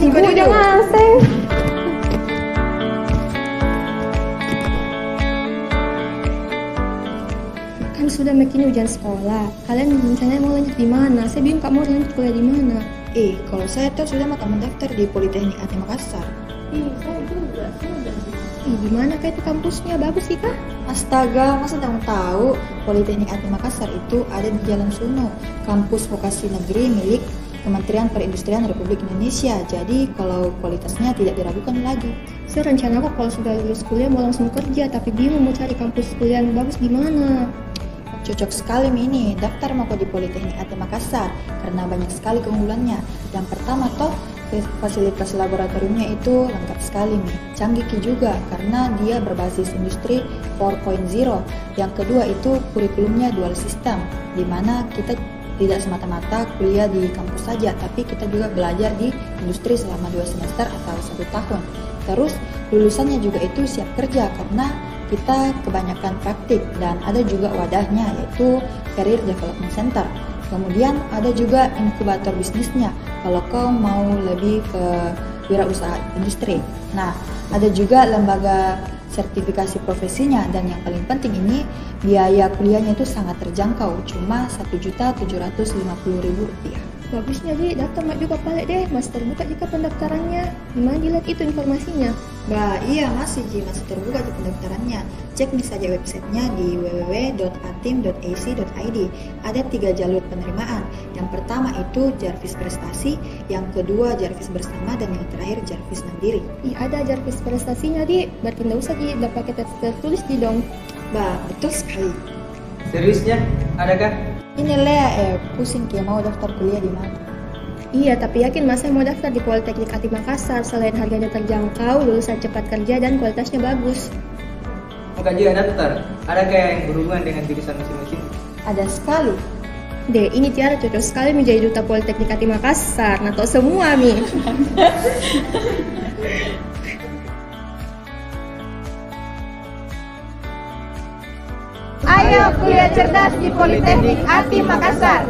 Ibu jangan seng. Kan sudah makin ujian sekolah. Kalian rencananya mau lanjut di mana? Saya bingung kamu mau lanjut kuliah di mana? Kalau saya tuh sudah mau mendaftar di Politeknik AT Makassar. Saya juga. Di mana kah itu kampusnya? Bagus sih kah? Astaga, masa kamu tahu Politeknik AT Makassar itu ada di Jalan Suno, kampus vokasi negeri milik Kementerian Perindustrian Republik Indonesia. Jadi kalau kualitasnya tidak diragukan lagi. Saya rencana kok kalau sudah lulus kuliah mau langsung kerja, tapi bingung mau cari kampus kuliah yang bagus di mana. Cocok sekali ini, daftar mau di Politeknik AT Makassar karena banyak sekali keunggulannya. Yang pertama toh, fasilitas laboratoriumnya itu lengkap sekali nih, canggih juga karena dia berbasis industri 4.0. Yang kedua itu kurikulumnya dual system, di mana kita tidak semata-mata kuliah di kampus saja, tapi kita juga belajar di industri selama 2 semester atau 1 tahun. Terus lulusannya juga itu siap kerja karena kita kebanyakan praktik dan ada juga wadahnya yaitu Career Development Center. Kemudian ada juga inkubator bisnisnya kalau kau mau lebih ke wirausaha industri. Nah, ada juga lembaga sertifikasi profesinya dan yang paling penting ini biaya kuliahnya itu sangat terjangkau, cuma Rp1.750.000. Bagusnya Ji, daftar mak juga balik deh, masih terbuka jika pendaftarannya. Gimana dilihat itu informasinya? Iya masih terbuka di pendaftarannya. Cek nih saja websitenya di www.atim.ac.id. Ada 3 jalur penerimaan. Yang pertama itu Jarvis Prestasi, yang kedua Jarvis Bersama, dan yang terakhir Jarvis Mandiri. Ada Jarvis Prestasinya Di, berarti nggak usah Ji, udah pakai tes tertulis Di dong. Betul sekali. Seriusnya? Adakah? Ini Lea, pusing kayak mau daftar kuliah di mana? Iya, tapi yakin Mas saya mau daftar di Politeknik AT Makassar. Selain harganya terjangkau, lulusan cepat kerja, dan kualitasnya bagus. Mau juga daftar? Adakah yang berhubungan dengan jurusan masing-masing? Ada sekali. Deh, ini Tiara cocok sekali menjadi duta Politeknik AT Makassar. Nato semua, Mi. Ayo kuliah cerdas di Politeknik AT Makassar.